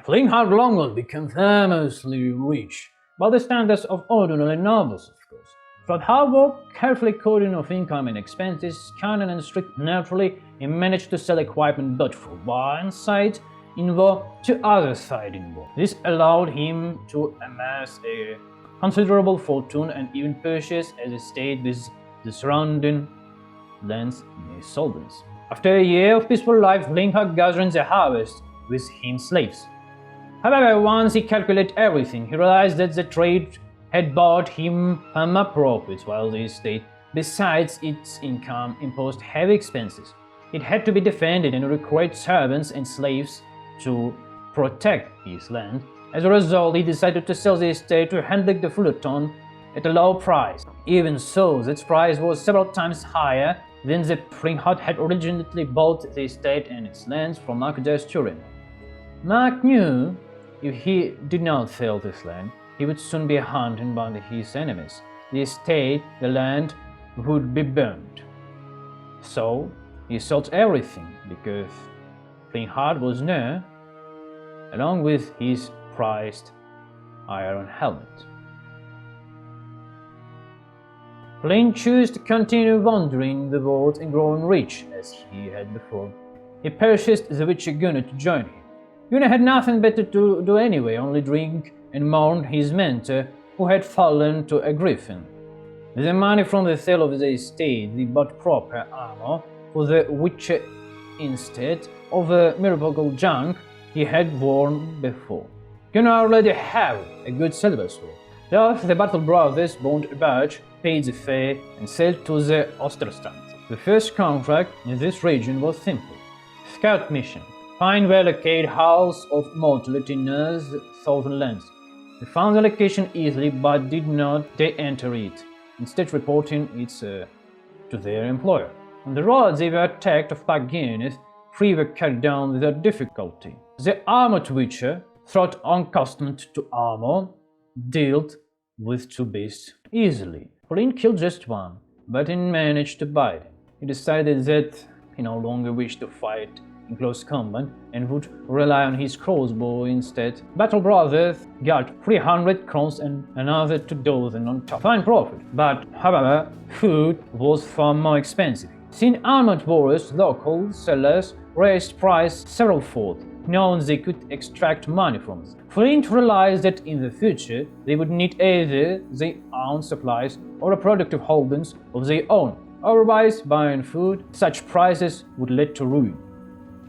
Flintharth Glomgold became famously rich, by the standards of ordinary nobles, of course. Throughout hard work, carefully coding of income and expenses, cunning and strict neutrally, he managed to sell equipment both for one side in war to other side in war. This allowed him to amass a considerable fortune and even purchase as a state with the surrounding lands in his sovereigns. After a year of peaceful life, Flintharth gathered the harvest with him slaves. However, once he calculated everything, he realized that the trade had bought him more profits, while the estate, besides its income, imposed heavy expenses. It had to be defended and required servants and slaves to protect his land. As a result, he decided to sell the estate to Hendrik the Fullerton at a low price. Even so, that price was several times higher than the Flintharth had originally bought the estate and its lands from Mark the Asturian. Mark knew if he did not sell this land, he would soon be hunted by his enemies. The estate, the land, would be burned. So he sold everything because Flintharth was near, along with his prized iron helmet. Flint chose to continue wandering the world and growing rich as he had before. He purchased the witcher Gunnar to join him. Gunnar had nothing better to do anyway, only drink and mourn his mentor who had fallen to a griffin. With the money from the sale of the estate, he bought proper armor for the witcher instead of the miserable junk he had worn before. Gunnar already had a good silver sword. Thus, the battle brothers bought a barge, paid the fare, and sailed to the Osterstrand. The first contract in this region was simple. Scout mission. Find where located house of mortality near the southern lands. They found the location easily, but did not enter it, instead reporting it to their employer. On the road, they were attacked of Pagines. 3 were carried down without difficulty. The armored witcher, thought unaccustomed to armor, dealt with 2 beasts easily. Flint killed just one, but he managed to bite him. He decided that he no longer wished to fight in close combat and would rely on his crossbow instead. Battle brothers got 300 crowns and another 2 dozen on top. Fine profit, but however, food was far more expensive. Seeing armored warriors, local sellers raised price several-fold, knowing they could extract money from them. Flint realized that in the future they would need either their own supplies or a productive holdings of their own. Otherwise, buying food, such prices would lead to ruin.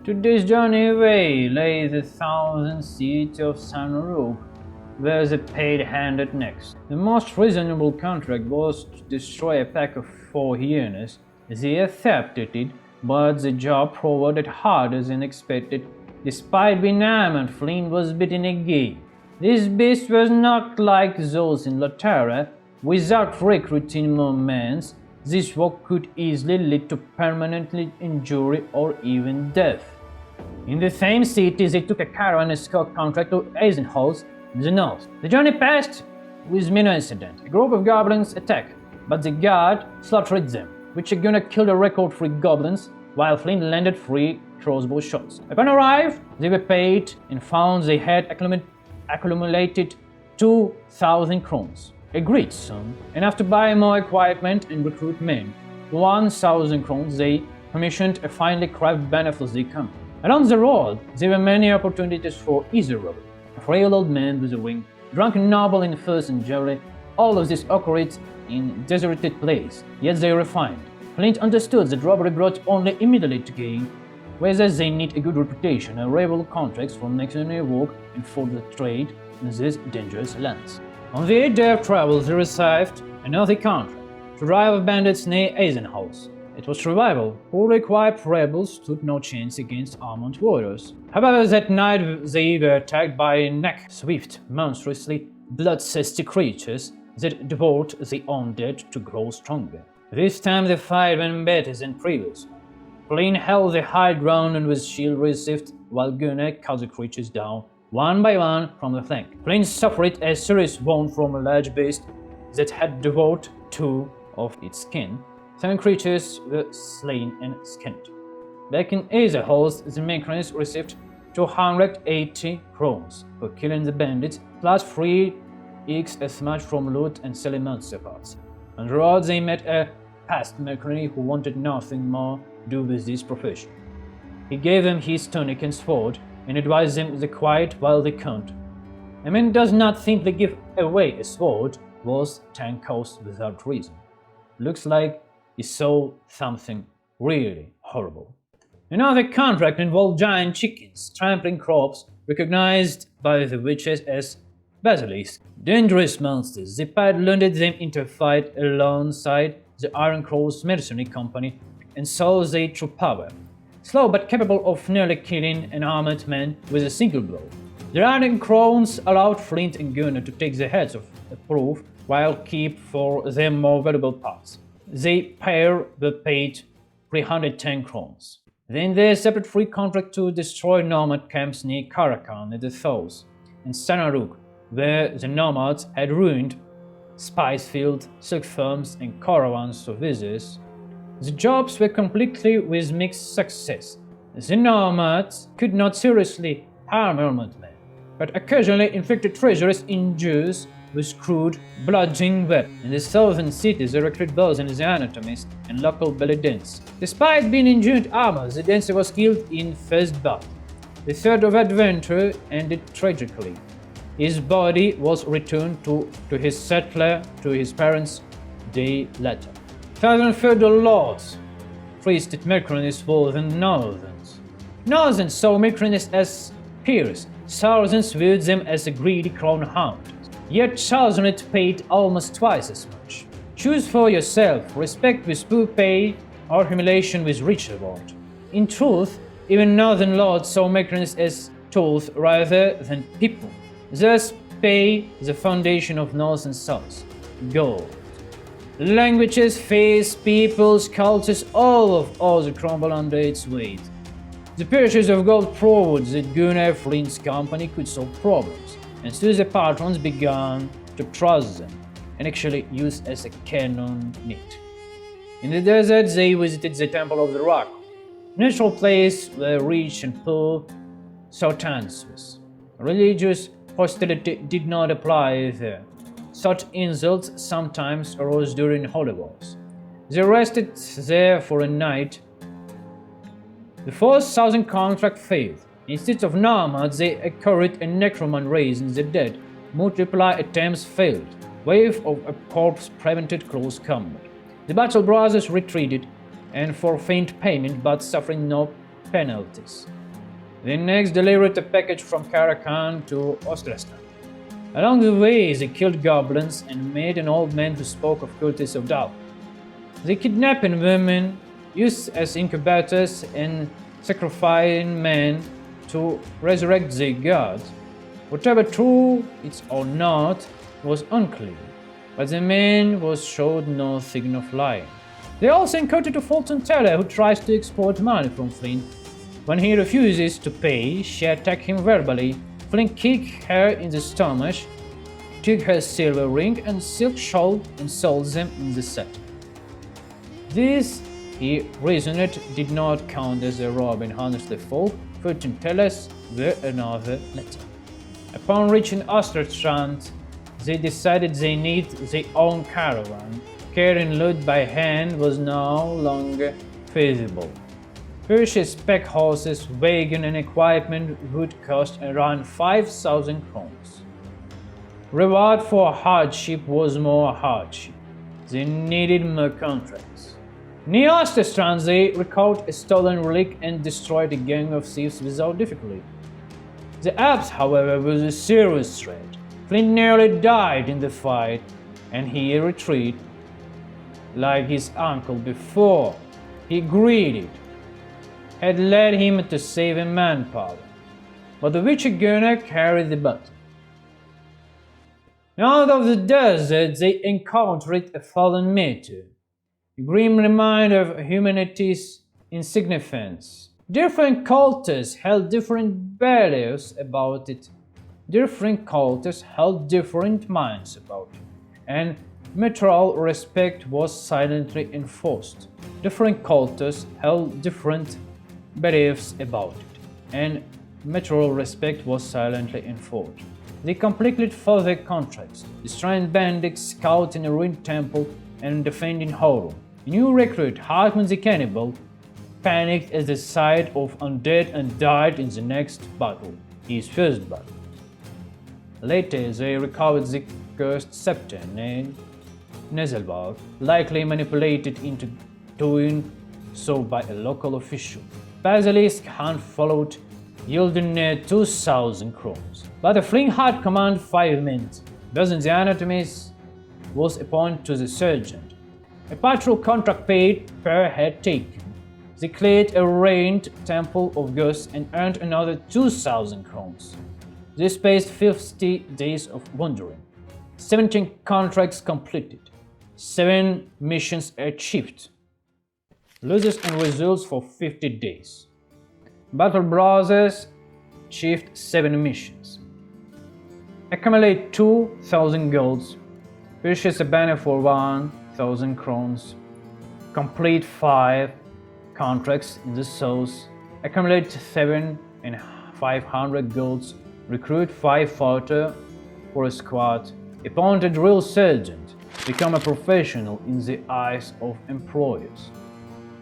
To this journey away lay the 1,000 city of San Roque, where the paid handed next. The most reasonable contract was to destroy a pack of 4 hyenas. They accepted it, but the job proved harder than expected. Despite being armed, Flint was beaten again. This beast was not like those in Laterra. Without recruiting more men, this work could easily lead to permanent injury or even death. In the same city, they took a caravan escort contract to Eisenhaus in the north. The journey passed with minor incident. A group of goblins attacked, but the guard slaughtered them, which Gunnar killed a record 3 goblins, while Flint landed 3 crossbow shots. Upon arrival, they were paid and found they had accumulated 2,000 crowns. A great sum, enough to buy more equipment and recruit men. 1,000 crowns they commissioned a finely crafted banner for the company. Along the road, there were many opportunities for easy robbery. A frail old man with a wing, drunken noble in furs and jewelry, all of this occurred in deserted place, yet they refined. Flint understood that robbery brought only immediate gain, whether they need a good reputation and rival contracts for mercenary work and for the trade in these dangerous lands. On the 8th day of travel, they received another contract to drive bandits near Eisenhaus. It was survival. Poorly equipped rebels stood no chance against armored warriors. However, that night they were attacked by neck-swift, monstrously bloodthirsty creatures that devoured the undead to grow stronger. This time the fight went better than previous. Flint held the high ground and with shield received, while Gunnar cut the creatures down one by one from the flank. Flint suffered a serious wound from a large beast that had devoured 2 of its skin. 7 creatures were slain and skinned. Back in Eisenhaus, the Makrans received 280 crowns for killing the bandits, plus 3x as much from loot and selling monster parts. On the road they met a past mercenary who wanted nothing more to do with this profession. He gave them his tunic and sword and advised them to quiet while they can't. A man does not simply give away a sword, was 10 costs without reason. Looks like he saw something really horrible. Another contract involved giant chickens, trampling crops, recognized by the witches as basilisks, dangerous monsters. The pilot landed them into a fight alongside the Iron Cross mercenary company and saw their true power. Slow but capable of nearly killing an armored man with a single blow. The Iron Crowns allowed Flint and Gunnar to take the heads of the proof while keep for them more valuable parts. They pair were paid 310 crowns. Then their separate free contract to destroy nomad camps near Karakan at the Thos and Sanaruk, where the nomads had ruined spice fields, silk farms, and caravans of visitors. The jobs were completely with mixed success. The nomads could not seriously harm armored men, but occasionally inflicted treacherous injuries with crude, bludgeoning weapons. In the southern cities, they recruited both as anatomists and local belly dancers. Despite being in giant armor, the dancer was killed in first battle. The third of adventure ended tragically. His body was returned to his settler, to his parents, day later. Southern feudal lords treated mercenaries more than northerns. Northern saw mercenaries as peers, Southerns viewed them as a greedy crown hunters. Yet Southerners paid almost twice as much. Choose for yourself, respect with poor pay or humiliation with rich reward. In truth, even northern lords saw mercenaries as tools rather than people. Thus pay the foundation of north and south, gold. Languages, faiths, peoples, cultures, all the crumble under its weight. The purchase of gold proved that Gunnar Flint's company could solve problems, and so the patrons began to trust them and actually use as a canon meat. In the desert, they visited the Temple of the Rock, a natural place where rich and poor saw dances. Religious hostility did not apply there. Such insults sometimes arose during holy wars. They rested there for a night. The 4,000 contract failed. Instead of nomads, they acquired a necromant raising the dead. Multiply attempts failed. Wave of a corpse prevented close combat. The Battle Brothers retreated, and for faint payment, but suffering no penalties. They next delivered a package from Karakan to Ostrestan. Along the way, they killed goblins and made an old man who spoke of cultists of doubt. They kidnapped women, used as incubators, and sacrificing men to resurrect their gods. Whatever true it or not was unclear, but the man showed no sign of lying. They also encountered a fortune teller who tries to export money from Flint. When he refuses to pay, she attacks him verbally. Flint kicked her in the stomach, took her silver ring and silk shawl and sold them in the set. This, he reasoned, did not count as a rob and harnessed the folk. Fortune tellers were another matter. Upon reaching Osterstrand, they decided they need their own caravan. Carrying loot by hand was no longer feasible. Purchase pack horses, wagon, and equipment would cost around 5,000 crowns. Reward for hardship was more hardship. They needed more contracts. Near Osterstrand, they recovered a stolen relic and destroyed a gang of thieves without difficulty. The Alps, however, was a serious threat. Flint nearly died in the fight, and he retreated. Like his uncle before, he greedy had led him to save a manpower, but the witcher Gunnar carried the battle. Out of the desert, they encountered a fallen meteor, a grim reminder of humanity's insignificance. Different cultures held different beliefs about it. Different cultures held different minds about it, and mutual respect was silently enforced. Different cultures held different beliefs about it, and mutual respect was silently enforced. They completed further contracts, destroying bandits, scouting a ruined temple, and defending Horum. A new recruit, Hartman the Cannibal, panicked at the sight of undead and died in the next battle, his first battle. Later, they recovered the cursed scepter named Nezelbach, likely manipulated into doing so by a local official. Basilisk hunt followed, yielding near 2,000 crowns. But the Flintharth command 5 men. Doesn't the anatomist was appointed to the sergeant. A patrol contract paid per head taken. They cleared a ruined temple of Gus and earned another 2,000 crowns. They spaced 50 days of wandering. 17 contracts completed. 7 missions achieved. Losses and results for 50 days. Battle Brothers achieved 7 missions. Accumulate 2,000 golds. Purchase a banner for 1,000 crowns. Complete 5 contracts in the south. Accumulate 7,500 golds. Recruit 5 fighters for a squad. Appointed drill sergeant. Become a professional in the eyes of employers.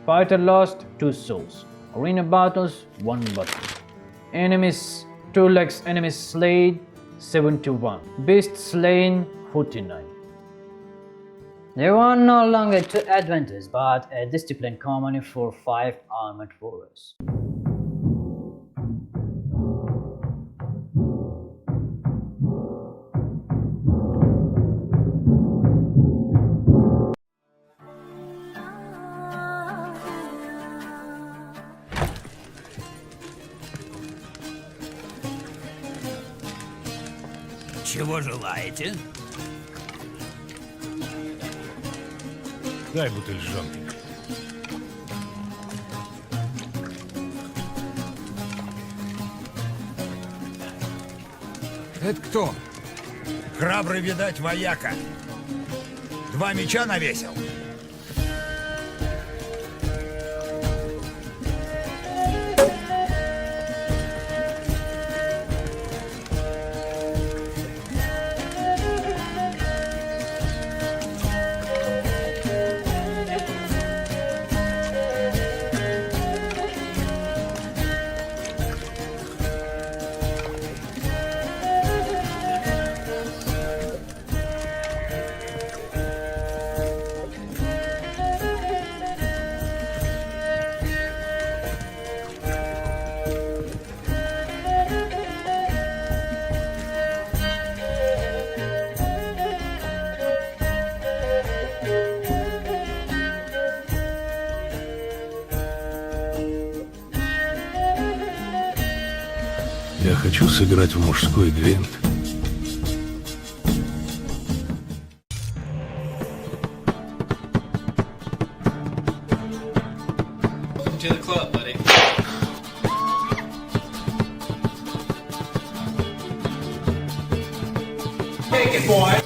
Fighter lost 2 souls. Arena battles 1 battle. Enemies 2 lakhs enemies slain 71. Beasts slain 49. There were no longer 2 adventures, but a discipline common for 5 armored warriors. Чего желаете? Дай бутыль жжёнки. Это кто? Храбрый, видать, вояка. 2 меча навесил? Я хочу сыграть в мужской гвинт. Welcome to the club, buddy. Take it, boy.